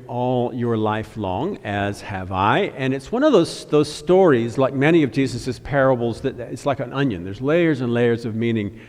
all your life long, as have I. And it's one of those stories, like many of Jesus' parables, that it's like an onion. There's layers and layers of meaning.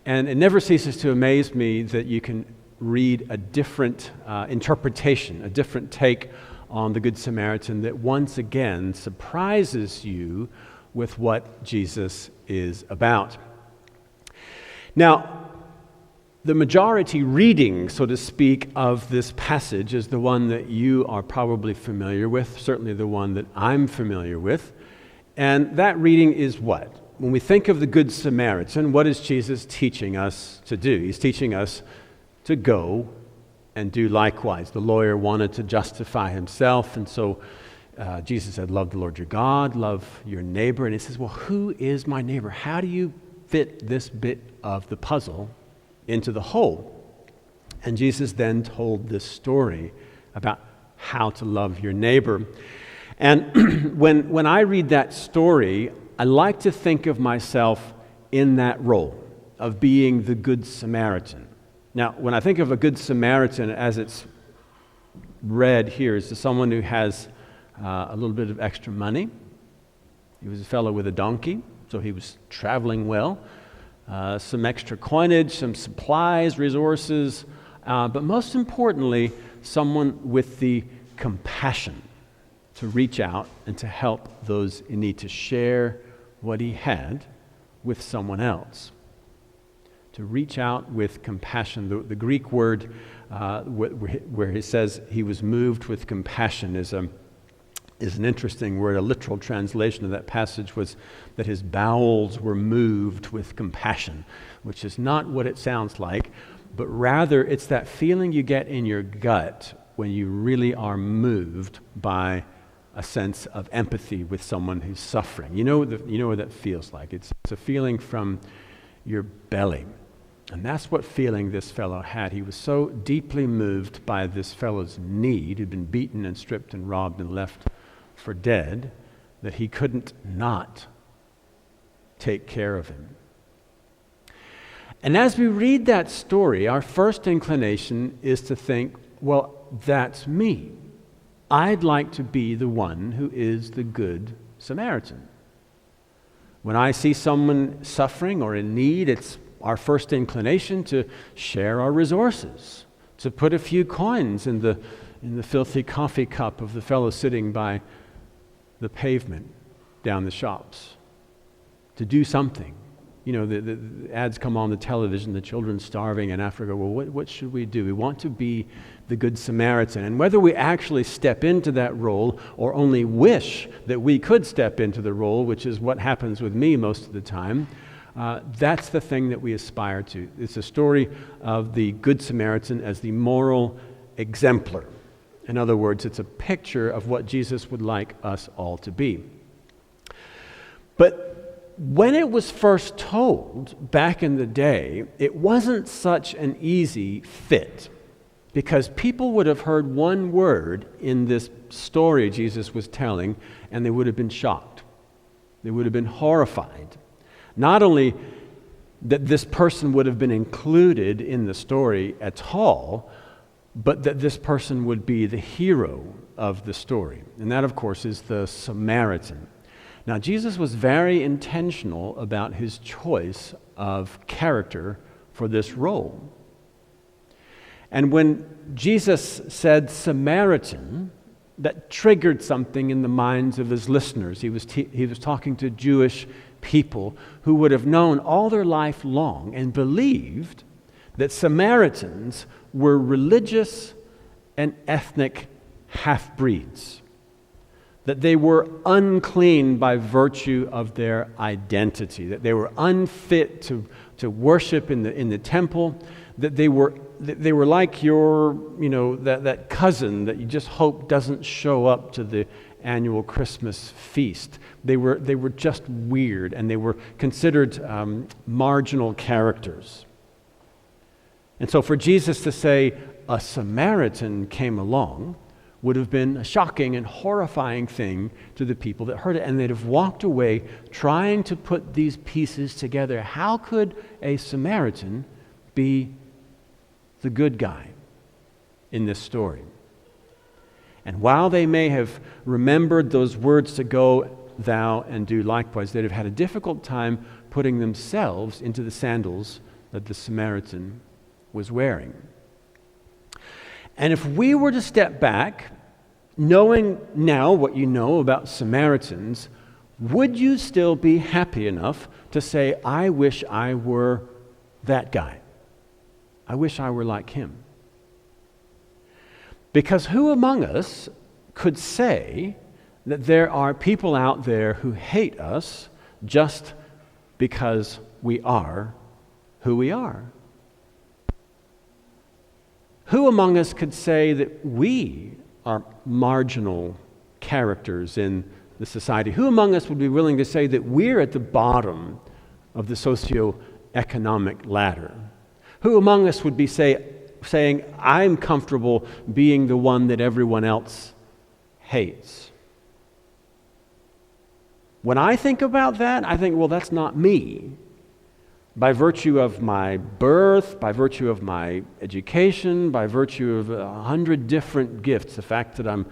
And it never ceases to amaze me that you can read a different interpretation, a different take on the Good Samaritan that once again surprises you with what Jesus is about. Now, the majority reading, so to speak, of this passage is the one that you are probably familiar with, certainly the one that I'm familiar with. And that reading is what? When we think of the Good Samaritan, what is Jesus teaching us to do? He's teaching us to go and do likewise. The lawyer wanted to justify himself, and so Jesus said, love the Lord your God, love your neighbor. And he says, well, who is my neighbor? How do you fit this bit of the puzzle into the whole? And Jesus then told this story about how to love your neighbor. And when I read that story, I like to think of myself in that role of being the Good Samaritan. Now, when I think of a Good Samaritan as it's read here, is someone who has a little bit of extra money. He was a fellow with a donkey, so he was traveling well. Some extra coinage, some supplies, resources, but most importantly, someone with the compassion to reach out and to help those in need, to share what he had with someone else. To reach out with compassion. The Greek word where he says he was moved with compassion is an interesting word. A literal translation of that passage was that his bowels were moved with compassion, which is not what it sounds like, but rather it's that feeling you get in your gut when you really are moved by a sense of empathy with someone who's suffering. You know what that feels like. It's a feeling from your belly. And that's what feeling this fellow had. He was so deeply moved by this fellow's need, who'd been beaten and stripped and robbed and left for dead, that he couldn't not take care of him. And as we read that story, our first inclination is to think, well, that's me. I'd like to be the one who is the Good Samaritan. When I see someone suffering or in need, it's our first inclination to share our resources, to put a few coins in the filthy coffee cup of the fellow sitting by the pavement down the shops, to do something. You know, the ads come on the television, the children starving in Africa. Well, what should we do? We want to be the Good Samaritan. And whether we actually step into that role or only wish that we could step into the role, which is what happens with me most of the time, that's the thing that we aspire to. It's a story of the Good Samaritan as the moral exemplar. In other words, it's a picture of what Jesus would like us all to be. But when it was first told back in the day, it wasn't such an easy fit, because people would have heard one word in this story Jesus was telling, and they would have been shocked. They would have been horrified. Not only that this person would have been included in the story at all, but that this person would be the hero of the story. And that, of course, is the Samaritan. Now, Jesus was very intentional about his choice of character for this role. And when Jesus said Samaritan, that triggered something in the minds of his listeners. He was talking to Jewish people who would have known all their life long and believed that Samaritans were religious and ethnic half-breeds, that they were unclean by virtue of their identity, that they were unfit to worship in the temple, that they were like your, that cousin that you just hope doesn't show up to the annual Christmas feast. They were just weird, and they were considered marginal characters. And so for Jesus to say a Samaritan came along would have been a shocking and horrifying thing to the people that heard it, and they'd have walked away trying to put these pieces together. How could a Samaritan be the good guy in this story? And while they may have remembered those words to go thou and do likewise, they'd have had a difficult time putting themselves into the sandals that the Samaritan was wearing. And if we were to step back, knowing now what you know about Samaritans, would you still be happy enough to say, I wish I were that guy? I wish I were like him. Because who among us could say that there are people out there who hate us just because we are who we are? Who among us could say that we are marginal characters in the society? Who among us would be willing to say that we're at the bottom of the socioeconomic ladder? Who among us would be saying, I'm comfortable being the one that everyone else hates? When I think about that, I think, well, that's not me. By virtue of my birth, by virtue of my education, by virtue of 100 different gifts, the fact that I'm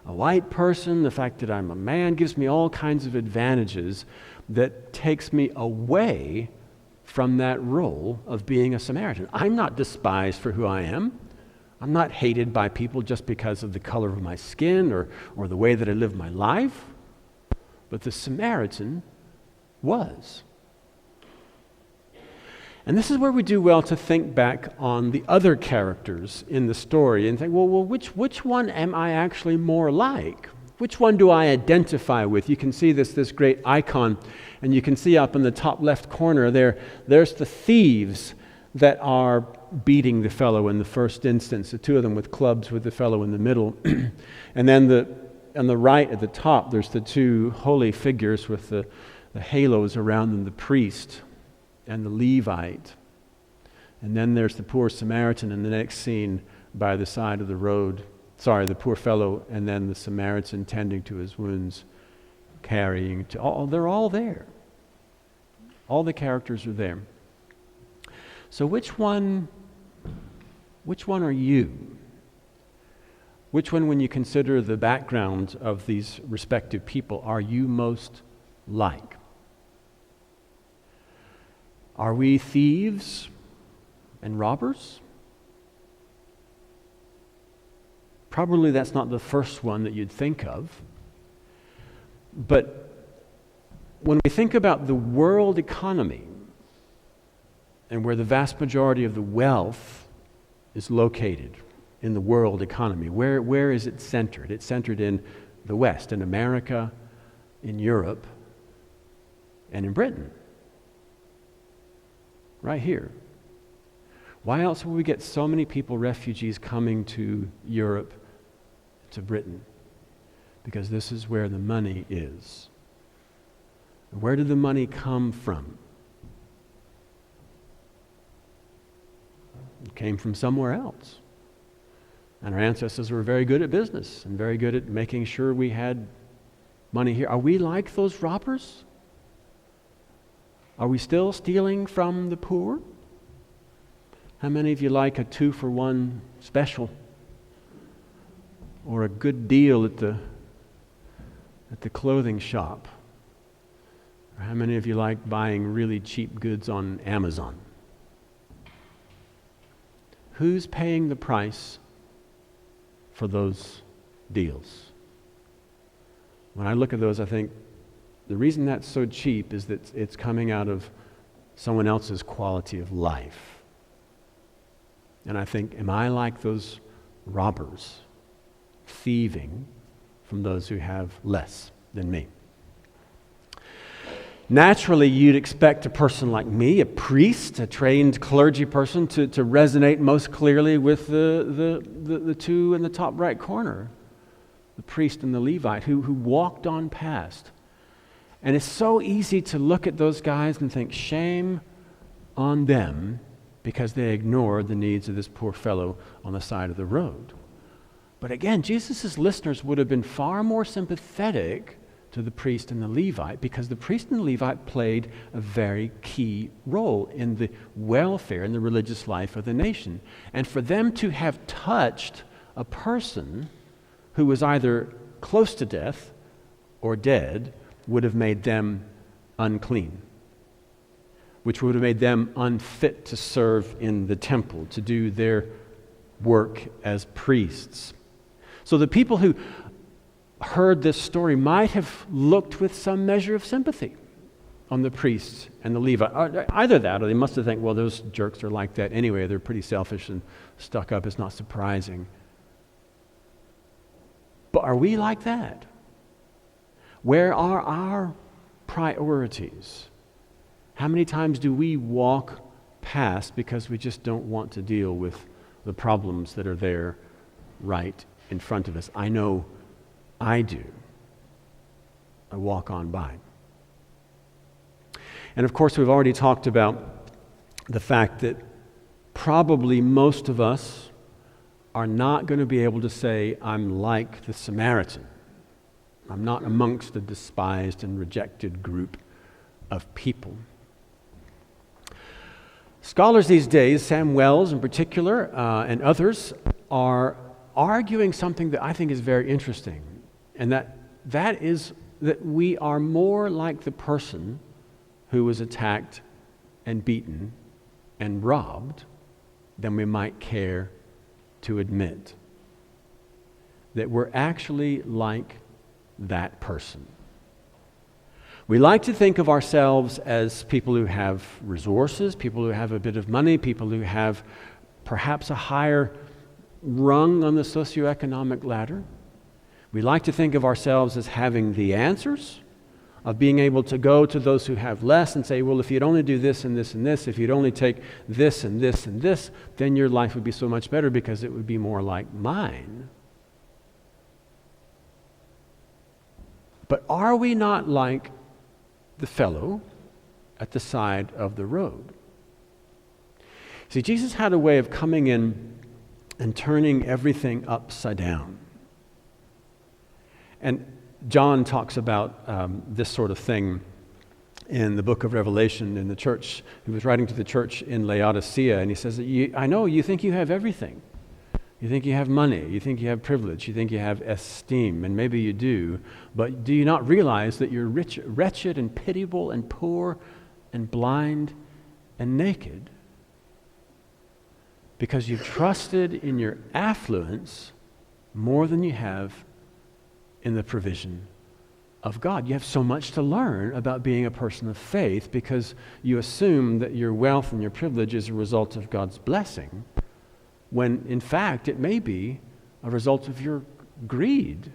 a white person, the fact that I'm a man gives me all kinds of advantages that takes me away from that role of being a Samaritan. I'm not despised for who I am. I'm not hated by people just because of the color of my skin or the way that I live my life. But the Samaritan was. And this is where we do well to think back on the other characters in the story and think, well, which one am I actually more like? Which one do I identify with? You can see this great icon, and you can see up in the top left corner there's the thieves that are beating the fellow in the first instance, the two of them with clubs with the fellow in the middle. And then on the right at the top, there's the two holy figures with the halos around them, the priest and the Levite. And then there's the poor Samaritan in the next scene by the side of the road. Sorry, the poor fellow, and then the Samaritan tending to his wounds, carrying to they're all there. All the characters are there. So which one are you? Which one, when you consider the background of these respective people, are you most like? Are we thieves and robbers? Probably that's not the first one that you'd think of. But when we think about the world economy and where the vast majority of the wealth is located in the world economy, where is it centered? It's centered in the West, in America, in Europe, and in Britain. Right here. Why else would we get so many people, refugees, coming to Europe, to Britain? Because this is where the money is. Where did the money come from? It came from somewhere else. And our ancestors were very good at business and very good at making sure we had money here. Are we like those robbers? Are we still stealing from the poor? How many of you like a 2-for-1 special or a good deal at the clothing shop? Or how many of you like buying really cheap goods on Amazon? Who's paying the price for those deals? When I look at those, I think the reason that's so cheap is that it's coming out of someone else's quality of life. And I think, am I like those robbers, thieving from those who have less than me? Naturally, you'd expect a person like me, a priest, a trained clergy person, to resonate most clearly with the two in the top right corner, the priest and the Levite, who walked on past. And it's so easy to look at those guys and think, shame on them, because they ignored the needs of this poor fellow on the side of the road. But again, Jesus' listeners would have been far more sympathetic to the priest and the Levite, because the priest and the Levite played a very key role in the welfare and the religious life of the nation. And for them to have touched a person who was either close to death or dead would have made them unclean, which would have made them unfit to serve in the temple, to do their work as priests. So the people who heard this story might have looked with some measure of sympathy on the priests and the Levite. Either that, or they must have thought, well, those jerks are like that anyway. They're pretty selfish and stuck up. It's not surprising. But are we like that? Where are our priorities? How many times do we walk past because we just don't want to deal with the problems that are there right in front of us? I know I do. I walk on by. And of course, we've already talked about the fact that probably most of us are not going to be able to say, I'm like the Samaritan. I'm not amongst the despised and rejected group of people. Scholars these days, Sam Wells in particular, and others, are arguing something that I think is very interesting, and that is that we are more like the person who was attacked and beaten and robbed than we might care to admit. That we're actually like that person. We like to think of ourselves as people who have resources, people who have a bit of money, people who have perhaps a higher rung on the socioeconomic ladder. We like to think of ourselves as having the answers, of being able to go to those who have less and say, well, if you'd only do this and this and this, if you'd only take this and this and this, then your life would be so much better because it would be more like mine. But are we not like the fellow at the side of the road? See, Jesus had a way of coming in and turning everything upside down. And John talks about this sort of thing in the book of Revelation in the church. He was writing to the church in Laodicea, and he says, I know you think you have everything. You think you have money, you think you have privilege, you think you have esteem, and maybe you do, but do you not realize that you're wretched and pitiable and poor and blind and naked? Because you've trusted in your affluence more than you have in the provision of God. You have so much to learn about being a person of faith because you assume that your wealth and your privilege is a result of God's blessing, when in fact it may be a result of your greed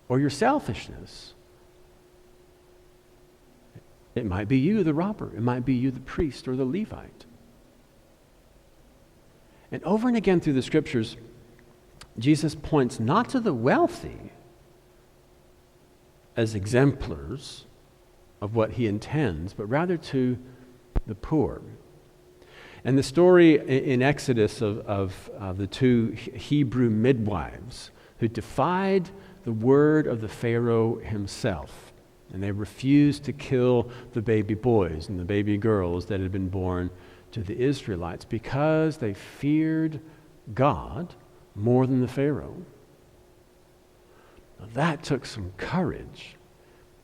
or your selfishness. It might be you, the robber. It might be you, the priest or the Levite. And over and again through the scriptures, Jesus points not to the wealthy as exemplars of what he intends, but rather to the poor. And the story in Exodus of the two Hebrew midwives who defied the word of the Pharaoh himself, and they refused to kill the baby boys and the baby girls that had been born to the Israelites because they feared God more than the Pharaoh. Now, that took some courage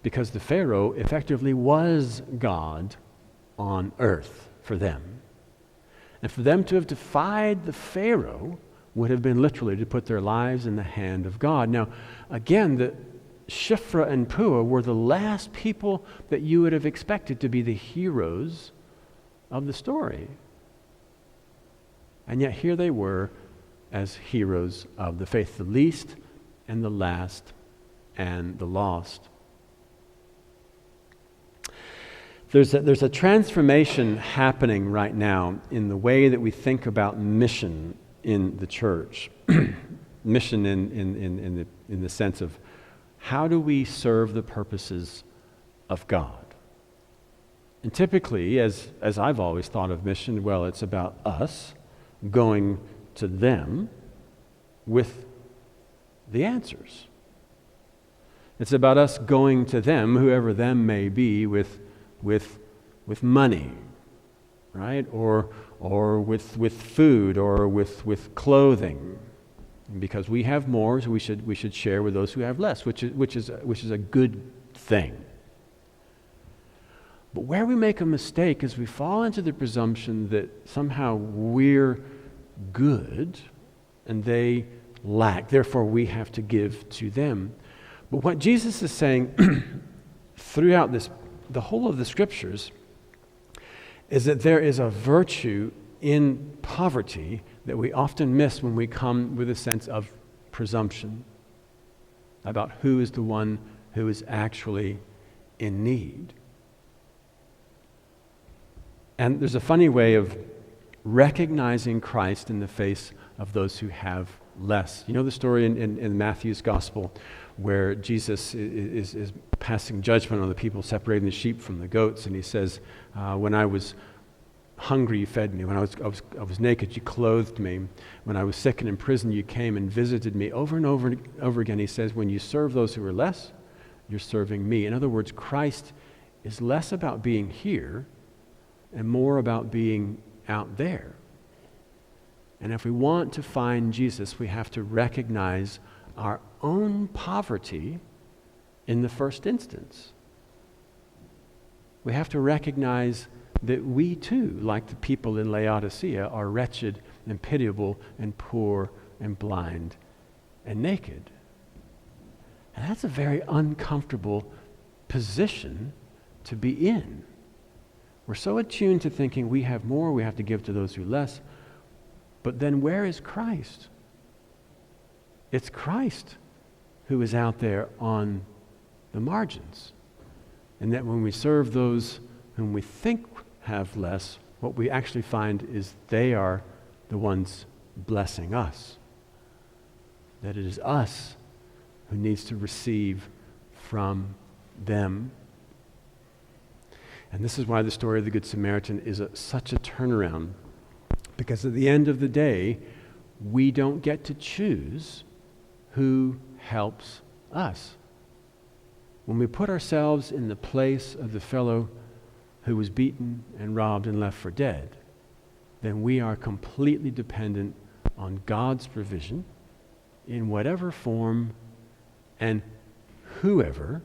because the Pharaoh effectively was God on earth for them. And for them to have defied the Pharaoh would have been literally to put their lives in the hand of God. Now, again, the Shiphrah and Puah were the last people that you would have expected to be the heroes of the story. And yet here they were as heroes of the faith, the least and the last and the lost. There's a transformation happening right now in the way that we think about mission in the church. Mission in the sense of how do we serve the purposes of God? And typically, as I've always thought of mission, well, it's about us going to them with the answers. It's about us going to them, whoever them may be, with money, right? Or with food, or with clothing. And because we have more, so we should share with those who have less, which is a good thing. But where we make a mistake is we fall into the presumption that somehow we're good and they lack, therefore we have to give to them. But what Jesus is saying throughout the whole of the Scriptures, is that there is a virtue in poverty that we often miss when we come with a sense of presumption about who is the one who is actually in need. And there's a funny way of recognizing Christ in the face of those who have less. You know the story in Matthew's Gospel where Jesus is passing judgment on the people separating the sheep from the goats, and he says, when I was hungry, you fed me. When I was naked, you clothed me. When I was sick and in prison, you came and visited me. Over and over again, he says, when you serve those who are less, you're serving me. In other words, Christ is less about being here and more about being out there. And if we want to find Jesus, we have to recognize our own poverty in the first instance. We have to recognize that we too, like the people in Laodicea, are wretched and pitiable and poor and blind and naked. And that's a very uncomfortable position to be in. We're so attuned to thinking we have more, we have to give to those who less. But then where is Christ? It's Christ who is out there on the margins. And that when we serve those whom we think have less, what we actually find is they are the ones blessing us. That it is us who needs to receive from them. And this is why the story of the Good Samaritan is such a turnaround. Because at the end of the day, we don't get to choose who helps us. When we put ourselves in the place of the fellow who was beaten and robbed and left for dead, then we are completely dependent on God's provision in whatever form and whoever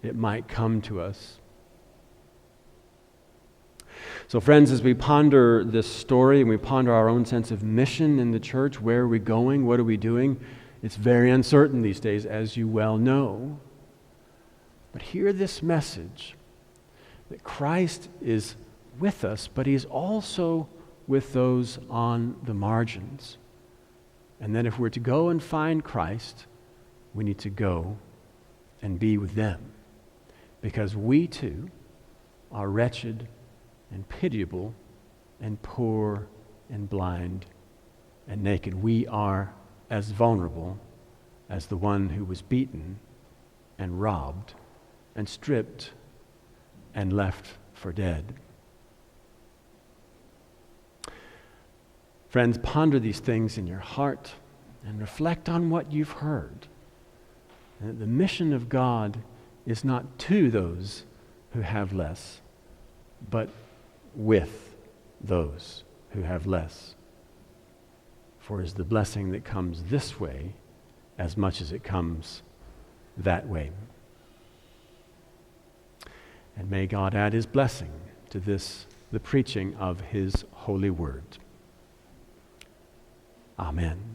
it might come to us. So friends, as we ponder this story and we ponder our own sense of mission in the church, where are we going, what are we doing? It's very uncertain these days, as you well know. But hear this message, that Christ is with us, but He's also with those on the margins. And then if we're to go and find Christ, we need to go and be with them. Because we too are wretched and pitiable and poor and blind and naked. We are as vulnerable as the one who was beaten and robbed and stripped and left for dead. Friends, ponder these things in your heart and reflect on what you've heard. And the mission of God is not to those who have less, but with those who have less. For it is the blessing that comes this way as much as it comes that way. And may God add His blessing to this, the preaching of His holy word. Amen.